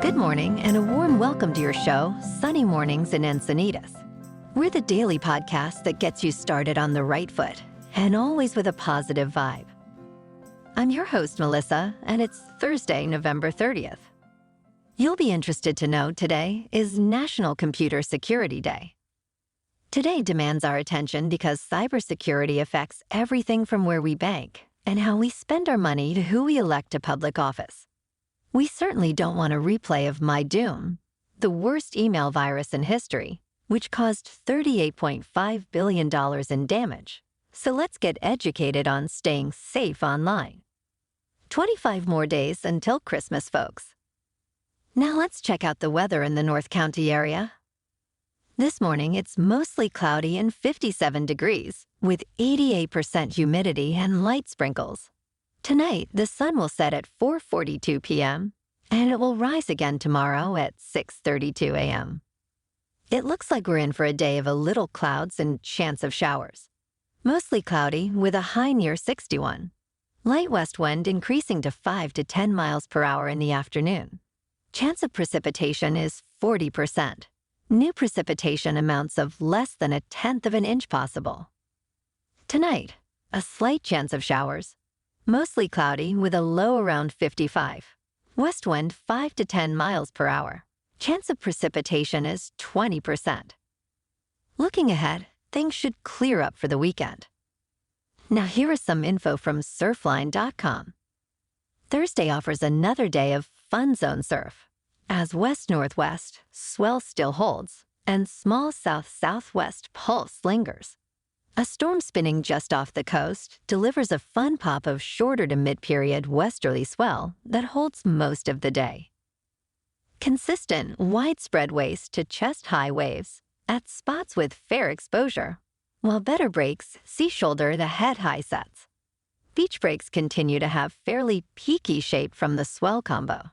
Good morning and a warm welcome to your show, Sunny Mornings in Encinitas. We're the daily podcast that gets you started on the right foot and always with a positive vibe. I'm your host, Melissa, and it's Thursday, November 30th. You'll be interested to know today is National Computer Security Day. Today demands our attention because cybersecurity affects everything from where we bank and how we spend our money to who we elect to public office. We certainly don't want a replay of My Doom, the worst email virus in history, which caused $38.5 billion in damage. So let's get educated on staying safe online. 25 more days until Christmas, folks. Now let's check out the weather in the North County area. This morning, it's mostly cloudy and 57 degrees, with 88% humidity and light sprinkles. Tonight, the sun will set at 4:42 p.m., and it will rise again tomorrow at 6:32 a.m. It looks like we're in for a day of a little clouds and chance of showers. Mostly cloudy with a high near 61. Light west wind increasing to 5 to 10 miles per hour in the afternoon. Chance of precipitation is 40%. New precipitation amounts of less than 1/10 of an inch possible. Tonight, a slight chance of showers. Mostly cloudy with a low around 55. West wind 5 to 10 miles per hour. Chance of precipitation is 20%. Looking ahead, things should clear up for the weekend. Now here is some info from surfline.com. Thursday offers another day of fun zone surf, as west-northwest swell still holds and small south-southwest pulse lingers. A storm spinning just off the coast delivers a fun pop of shorter to mid-period westerly swell that holds most of the day. Consistent, widespread waist to chest-high waves at spots with fair exposure, while better breaks see shoulder to head-high sets. Beach breaks continue to have fairly peaky shape from the swell combo.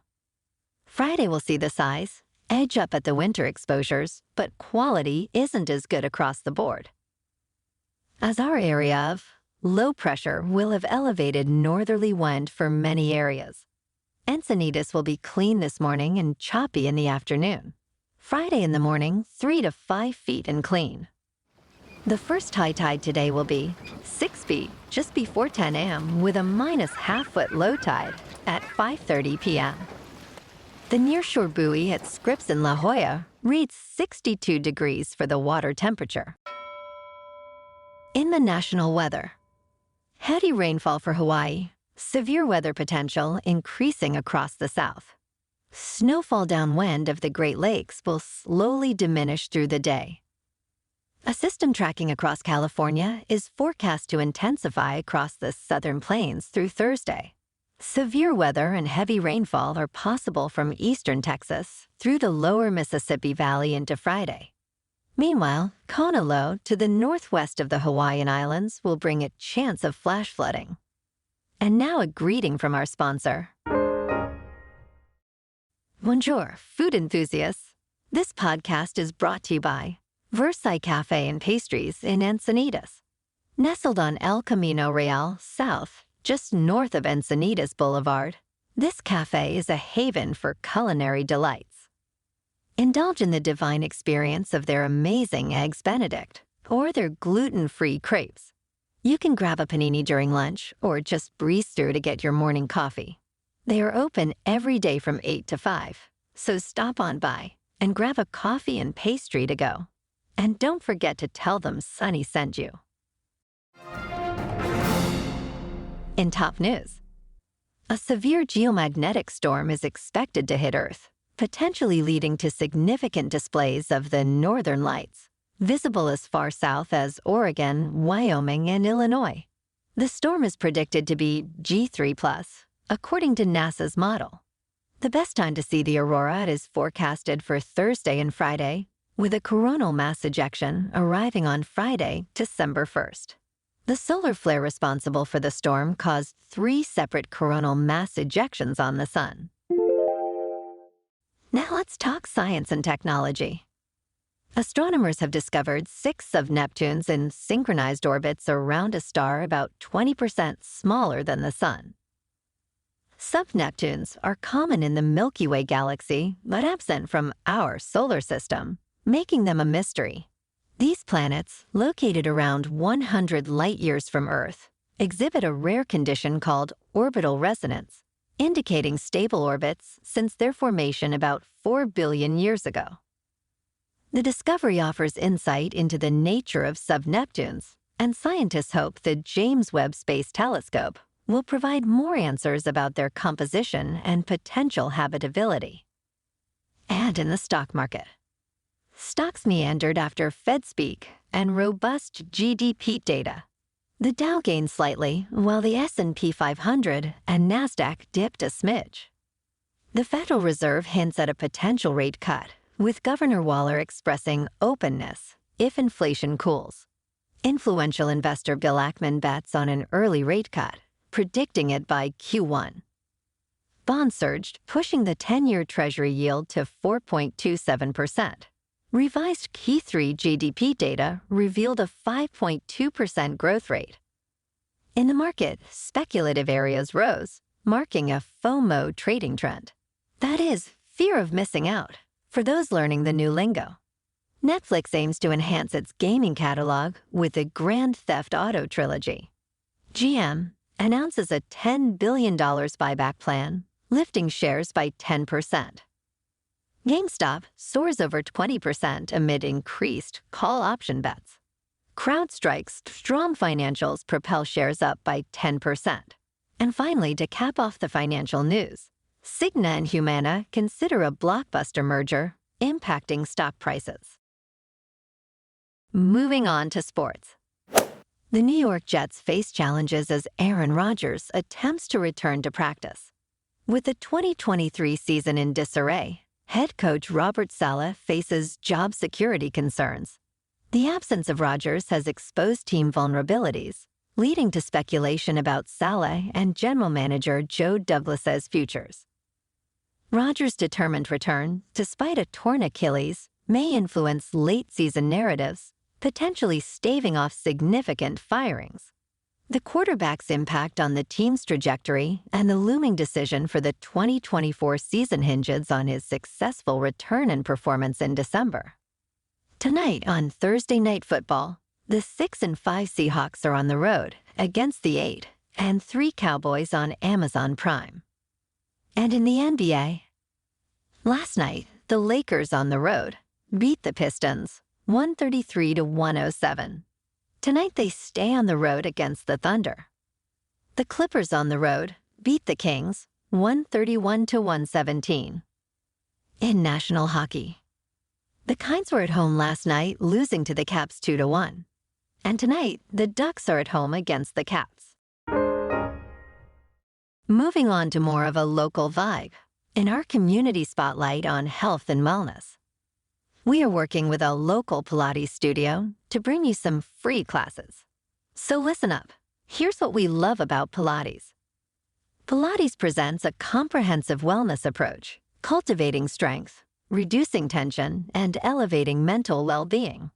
Friday will see the size edge up at the winter exposures, but quality isn't as good across the board. As our area of low pressure will have elevated northerly wind for many areas. Encinitas will be clean this morning and choppy in the afternoon. Friday in the morning, 3 to 5 feet and clean. The first high tide today will be 6 feet just before 10 a.m. with a -1/2 foot low tide at 5:30 p.m. The nearshore buoy at Scripps in La Jolla reads 62 degrees for the water temperature. In the national weather, heavy rainfall for Hawaii, severe weather potential increasing across the south. Snowfall downwind of the Great Lakes will slowly diminish through the day. A system tracking across California is forecast to intensify across the southern plains through Thursday. Severe weather and heavy rainfall are possible from eastern Texas through the lower Mississippi Valley into Friday. Meanwhile, Kona low to the northwest of the Hawaiian Islands will bring a chance of flash flooding. And now a greeting from our sponsor. Bonjour, food enthusiasts. This podcast is brought to you by Versailles Cafe and Pastries in Encinitas. Nestled on El Camino Real South, just north of Encinitas Boulevard, this cafe is a haven for culinary delights. Indulge in the divine experience of their amazing Eggs Benedict or their gluten-free crepes. You can grab a panini during lunch or just breeze through to get your morning coffee. They are open every day from 8 to 5, so stop on by and grab a coffee and pastry to go. And don't forget to tell them Sunny sent you. In top news, a severe geomagnetic storm is expected to hit Earth, potentially leading to significant displays of the northern lights, visible as far south as Oregon, Wyoming, and Illinois. The storm is predicted to be G3+, according to NASA's model. The best time to see the aurora is forecasted for Thursday and Friday, with a coronal mass ejection arriving on Friday, December 1st. The solar flare responsible for the storm caused 3 separate coronal mass ejections on the sun. Now let's talk science and technology. Astronomers have discovered 6 of Neptune's in synchronized orbits around a star about 20% smaller than the Sun. Sub-Neptunes are common in the Milky Way galaxy, but absent from our solar system, making them a mystery. These planets, located around 100 light-years from Earth, exhibit a rare condition called orbital resonance, indicating stable orbits since their formation about 4 billion years ago. The discovery offers insight into the nature of sub-Neptunes, and scientists hope the James Webb Space Telescope will provide more answers about their composition and potential habitability. And in the stock market, stocks meandered after Fed speak and robust GDP data. The Dow gained slightly, while the S&P 500 and Nasdaq dipped a smidge. The Federal Reserve hints at a potential rate cut, with Governor Waller expressing openness if inflation cools. Influential investor Bill Ackman bets on an early rate cut, predicting it by Q1. Bonds surged, pushing the 10-year Treasury yield to 4.27%. Revised Q3 GDP data revealed a 5.2% growth rate. In the market, speculative areas rose, marking a FOMO trading trend. That is, fear of missing out, for those learning the new lingo. Netflix aims to enhance its gaming catalog with the Grand Theft Auto trilogy. GM announces a $10 billion buyback plan, lifting shares by 10%. GameStop soars over 20% amid increased call option bets. CrowdStrike's strong financials propel shares up by 10%. And finally, to cap off the financial news, Cigna and Humana consider a blockbuster merger impacting stock prices. Moving on to sports. The New York Jets face challenges as Aaron Rodgers attempts to return to practice. With the 2023 season in disarray, head coach Robert Saleh faces job security concerns. The absence of Rodgers has exposed team vulnerabilities, leading to speculation about Saleh and general manager Joe Douglas's futures. Rodgers' determined return, despite a torn Achilles, may influence late-season narratives, potentially staving off significant firings. The quarterback's impact on the team's trajectory and the looming decision for the 2024 season hinges on his successful return and performance in December. Tonight on Thursday Night Football, the 6-5 Seahawks are on the road against the 8-3 Cowboys on Amazon Prime. And in the NBA, last night, the Lakers on the road beat the Pistons 133-107. Tonight they stay on the road against the Thunder. The Clippers on the road beat the Kings 131-117. In national hockey, the Kinds were at home last night, losing to the Caps 2-1. And tonight, the Ducks are at home against the Caps. Moving on to more of a local vibe, in our community spotlight on health and wellness. We are working with a local Pilates studio to bring you some free classes. So listen up. Here's what we love about Pilates. Pilates presents a comprehensive wellness approach, cultivating strength, reducing tension, and elevating mental well-being.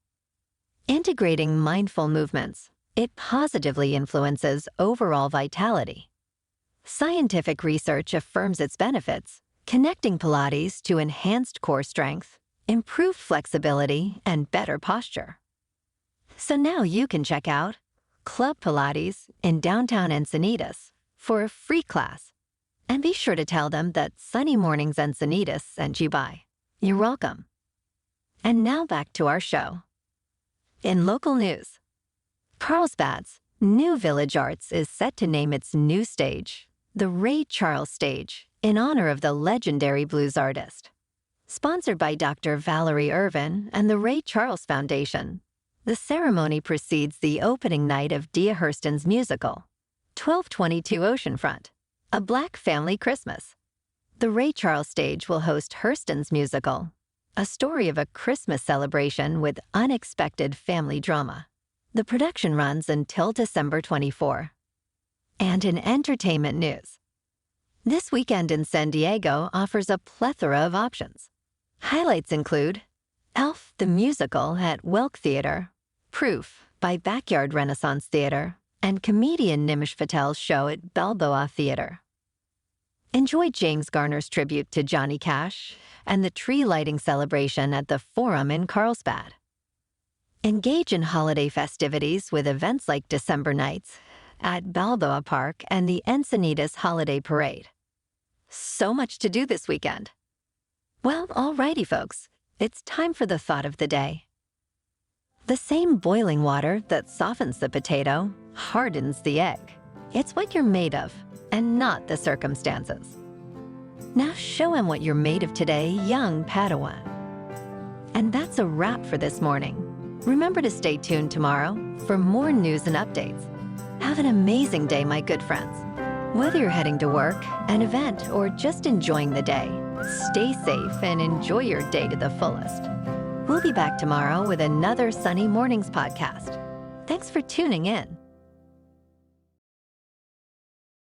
Integrating mindful movements, it positively influences overall vitality. Scientific research affirms its benefits, connecting Pilates to enhanced core strength, improved flexibility, and better posture. So now you can check out Club Pilates in downtown Encinitas for a free class. And be sure to tell them that Sunny Mornings Encinitas sent you by. You're welcome. And now back to our show. In local news, Carlsbad's new Village Arts is set to name its new stage, the Ray Charles Stage, in honor of the legendary blues artist. Sponsored by Dr. Valerie Irvin and the Ray Charles Foundation, the ceremony precedes the opening night of Dia Hurston's musical, 1222 Oceanfront, A Black Family Christmas. The Ray Charles Stage will host Hurston's musical, a story of a Christmas celebration with unexpected family drama. The production runs until December 24. And in entertainment news, this weekend in San Diego offers a plethora of options. Highlights include Elf the Musical at Welk Theater, Proof by Backyard Renaissance Theater, and comedian Nimish Patel's show at Balboa Theater. Enjoy James Garner's tribute to Johnny Cash and the tree lighting celebration at the Forum in Carlsbad. Engage in holiday festivities with events like December Nights at Balboa Park and the Encinitas Holiday Parade. So much to do this weekend. Well, alrighty, folks. It's time for the thought of the day. The same boiling water that softens the potato hardens the egg. It's what you're made of, and not the circumstances. Now show him what you're made of today, young Padawan. And that's a wrap for this morning. Remember to stay tuned tomorrow for more news and updates. Have an amazing day, my good friends. Whether you're heading to work, an event, or just enjoying the day, stay safe and enjoy your day to the fullest. We'll be back tomorrow with another Sunny Mornings podcast. Thanks for tuning in.